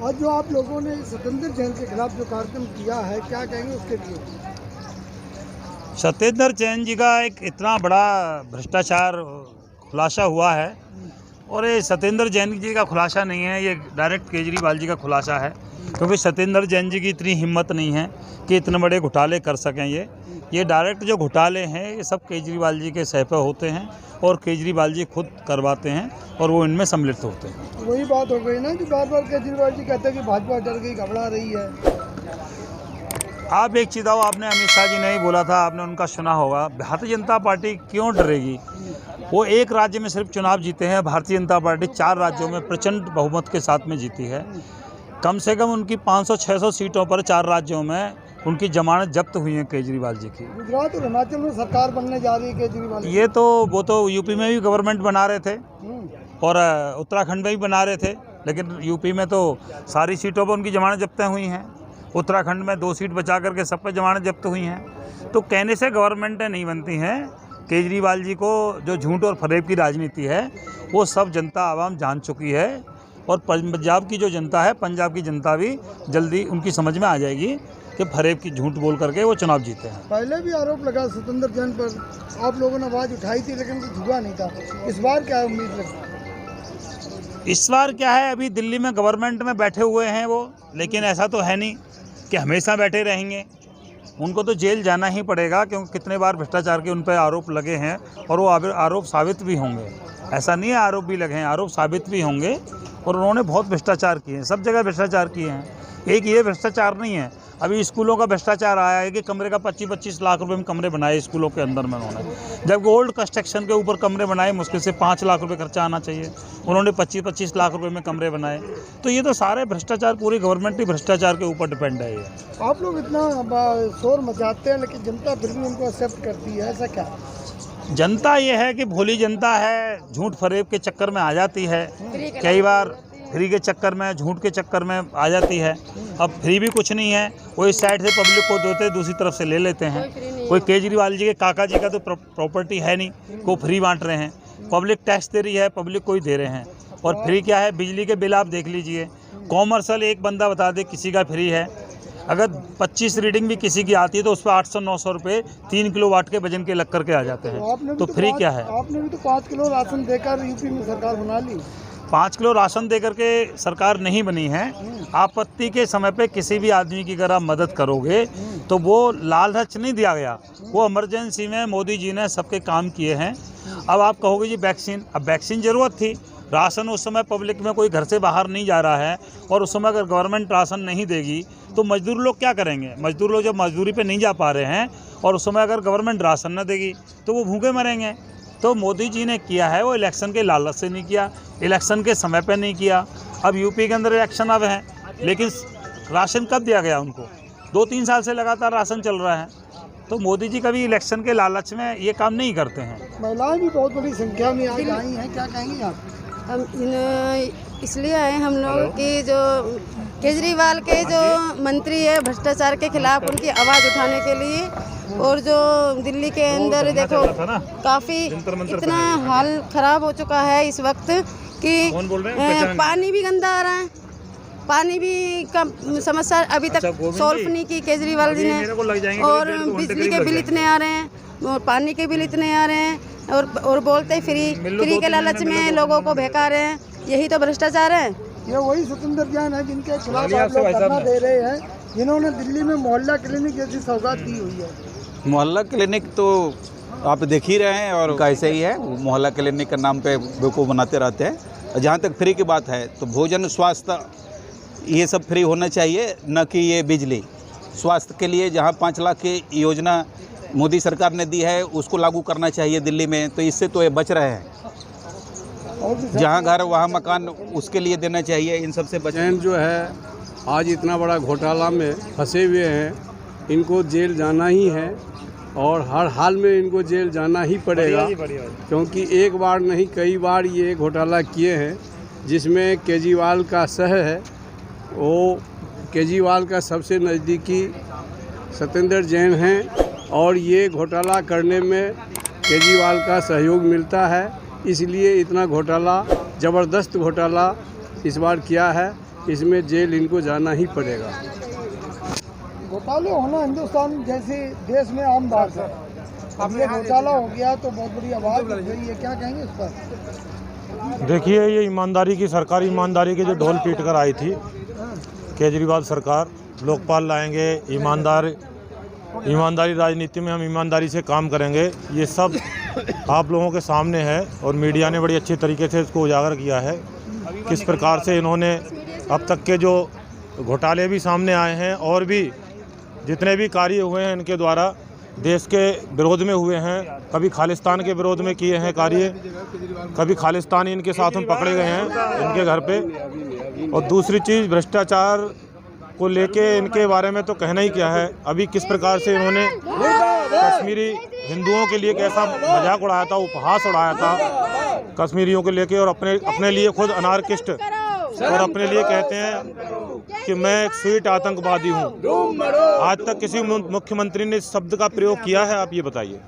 आज जो आप लोगों ने सत्येंद्र जैन के खिलाफ जो कार्यक्रम किया है, क्या कहेंगे उसके लिए? सत्येंद्र जैन जी का एक इतना बड़ा भ्रष्टाचार खुलासा हुआ है, और ये सत्येंद्र जैन जी का खुलासा नहीं है, ये डायरेक्ट केजरीवाल जी का खुलासा है। क्योंकि सत्येंद्र जैन जी की इतनी हिम्मत नहीं है कि इतने बड़े घोटाले कर सकें। ये डायरेक्ट जो घोटाले हैं ये सब केजरीवाल जी के सह पे होते हैं, और केजरीवाल जी खुद करवाते हैं, और वो इनमें सम्मिलित होते हैं। वही बात हो गई ना कि बार बार केजरीवाल जी कहते हैं कि भाजपा डर गई, घबरा रही है। आप एक चीज़ आओ, आपने अमित शाह जी ने ही बोला था, आपने उनका सुना होगा, भारतीय जनता पार्टी क्यों डरेगी? वो एक राज्य में सिर्फ चुनाव जीते हैं। भारतीय जनता पार्टी 4 राज्यों में प्रचंड बहुमत के साथ में जीती है। कम से कम उनकी 500-600 सीटों पर 4 राज्यों में उनकी जमानत जब्त हुई है केजरीवाल जी की। गुजरात और हिमाचल में सरकार बनने जा रही है केजरीवाल। ये तो वो तो यूपी में भी गवर्नमेंट बना रहे थे और उत्तराखंड में भी बना रहे थे, लेकिन यूपी में तो सारी सीटों पर उनकी जमानत जब्तें हुई हैं। उत्तराखंड में 2 सीट बचा करके सब पर जमानत जब्त हुई हैं। तो कहने से गवर्नमेंटें नहीं बनती हैं। केजरीवाल जी को जो झूठ और फरेब की राजनीति है वो सब जनता आवाम जान चुकी है, और पंजाब की जो जनता है, पंजाब की जनता भी जल्दी उनकी समझ में आ जाएगी कि फरेब की झूठ बोल करके वो चुनाव जीते हैं। पहले भी आरोप लगा सत्येंद्र जैन पर, आप लोगों ने आवाज़ उठाई थी लेकिन कुछ हुआ नहीं था। इस बार क्या उम्मीद है? इस बार क्या है, अभी दिल्ली में गवर्नमेंट में बैठे हुए हैं वो, लेकिन ऐसा तो है नहीं कि हमेशा बैठे रहेंगे। उनको तो जेल जाना ही पड़ेगा, क्योंकि कितने बार भ्रष्टाचार के उन पर आरोप लगे हैं, और वो आरोप साबित भी होंगे। ऐसा नहीं है आरोप भी लगे हैं, आरोप साबित भी होंगे। और उन्होंने बहुत भ्रष्टाचार किए हैं, सब जगह भ्रष्टाचार किए हैं। एक ये भ्रष्टाचार नहीं है, अभी स्कूलों का भ्रष्टाचार आया है कि कमरे का 25-25 लाख रुपए में कमरे बनाए स्कूलों के अंदर में उन्होंने। जब ओल्ड कंस्ट्रक्शन के ऊपर कमरे बनाए, मुश्किल से 5 लाख रुपए खर्चा आना चाहिए, उन्होंने 25-25 लाख रुपए में कमरे बनाए। तो ये तो सारे भ्रष्टाचार, पूरी गवर्नमेंट ही भ्रष्टाचार के ऊपर डिपेंड है। ये आप लोग इतना शोर मचाते हैं लेकिन जनता फिर भी उनको एक्सेप्ट करती है, ऐसा क्या? जनता ये है कि भोली जनता है, झूठ फरेब के चक्कर में आ जाती है। कई बार फ्री के चक्कर में, झूठ के चक्कर में आ जाती है। अब फ्री भी कुछ नहीं है, वो इस साइड से पब्लिक को देते, दूसरी तरफ से ले लेते हैं। कोई केजरीवाल जी के काका जी का तो प्रॉपर्टी है नहीं को फ्री बांट रहे हैं। पब्लिक टैक्स दे रही है, पब्लिक को ही दे रहे हैं। और फ्री क्या है, बिजली के बिल आप देख लीजिए, कॉमर्शियल एक बंदा बता दे किसी का फ्री है। अगर 25 रीडिंग भी किसी की आती है तो उस पर 800-900 रुपये 3 किलोवाट के वजन के लग करके आ जाते हैं। तो फ्री क्या है? आपने भी तो 5 किलो राशन देकर यूपी में सरकार बना ली। 5 किलो राशन दे करके सरकार नहीं बनी है। आपत्ति के समय पे किसी भी आदमी की अगर आप मदद करोगे तो वो लालच नहीं दिया गया, वो इमरजेंसी में मोदी जी ने सबके काम किए हैं। अब आप कहोगे जी वैक्सीन, अब वैक्सीन ज़रूरत थी, राशन उस समय पब्लिक में कोई घर से बाहर नहीं जा रहा है, और उस समय अगर गवर्नमेंट राशन नहीं देगी तो मजदूर लोग क्या करेंगे? मजदूर लोग जब मजदूरी पे नहीं जा पा रहे हैं और उस समय अगर गवर्नमेंट राशन न देगी तो वो भूखे मरेंगे। तो मोदी जी ने किया है वो इलेक्शन के लालच से नहीं किया, इलेक्शन के समय पे नहीं किया। अब यूपी के अंदर इलेक्शन अब है, लेकिन राशन कब दिया गया उनको? 2-3 साल से लगातार राशन चल रहा है। तो मोदी जी कभी इलेक्शन के लालच में ये काम नहीं करते हैं। महिलाएं भी बहुत बड़ी संख्या में आई हैं, क्या कहेंगी आप? हम इसलिए आए हम लोग कि जो केजरीवाल के जो मंत्री है भ्रष्टाचार के खिलाफ उनकी आवाज़ उठाने के लिए, और जो दिल्ली के अंदर देखो काफ़ी इतना हाल खराब हो चुका है इस वक्त कि पानी भी गंदा आ रहा है, पानी भी का समस्या अभी तक सॉल्व नहीं की केजरीवाल जी ने। और बिजली के बिल इतने आ रहे हैं, और पानी के बिल इतने आ रहे हैं, और बोलते फ्री के लालच में लोगों को बहका रहे हैं। यही तो भ्रष्टाचार है। ये वही सत्येंद्र जैन है जिनके खिलाफ आप लोग धरना दे रहे हैं, जिन्होंने दिल्ली में मोहल्ला क्लिनिक जैसी सौगात दी हुई है। मोहल्ला क्लिनिक तो आप देख ही रहे हैं, और कैसे ही है, मोहल्ला क्लिनिक के नाम पे बेवकूफ़ बनाते रहते हैं। जहाँ तक फ्री की बात है तो भोजन, स्वास्थ्य, ये सब फ्री होना चाहिए, न कि ये बिजली। स्वास्थ्य के लिए जहाँ 5 लाख की योजना मोदी सरकार ने दी है उसको लागू करना चाहिए दिल्ली में, तो इससे तो ये बच रहे हैं। जहाँ घर वहाँ मकान, उसके लिए देना चाहिए, इन सब से जैन जो है आज इतना बड़ा घोटाला में फंसे हुए हैं, इनको जेल जाना ही है, और हर हाल में इनको जेल जाना ही पड़ेगा, क्योंकि एक बार नहीं कई बार ये घोटाला किए हैं। जिसमें केजरीवाल का सह है, वो केजरीवाल का सबसे नज़दीकी सत्येंद्र जैन हैं, और ये घोटाला करने में केजरीवाल का सहयोग मिलता है, इसलिए इतना घोटाला, ज़बरदस्त घोटाला इस बार किया है। इसमें जेल इनको जाना ही पड़ेगा। घोटाले होना हिंदुस्तान जैसे देश में आम बात है। अब ये घोटाला हो गया तो बहुत बड़ी आवाज़ उठ गई है, क्या कहेंगे इस पर? देखिए, ये ईमानदारी की सरकार, ईमानदारी की जो ढोल पीट कर आई थी केजरीवाल सरकार, लोकपाल लाएंगे, ईमानदारी राजनीति में हम ईमानदारी से काम करेंगे, ये सब आप लोगों के सामने है और मीडिया ने बड़ी अच्छी तरीके से इसको उजागर किया है। किस प्रकार से इन्होंने अब तक के जो घोटाले भी सामने आए हैं और भी जितने भी कार्य हुए हैं इनके द्वारा देश के विरोध में हुए हैं, कभी खालिस्तान के विरोध में किए हैं कार्य, कभी खालिस्तानी इनके साथ में पकड़े गए हैं इनके घर पे। और दूसरी चीज़, भ्रष्टाचार को लेके इनके बारे में तो कहना ही क्या है। अभी किस प्रकार से इन्होंने कश्मीरी हिंदुओं के लिए कैसा मजाक उड़ाया था, उपहास उड़ाया था कश्मीरियों को लेके, और अपने लिए खुद अनार्किस्ट और अपने लिए कहते हैं कि मैं एक स्वीट आतंकवादी हूँ। आज तक किसी मुख्यमंत्री ने इस शब्द का प्रयोग किया है? आप ये बताइए।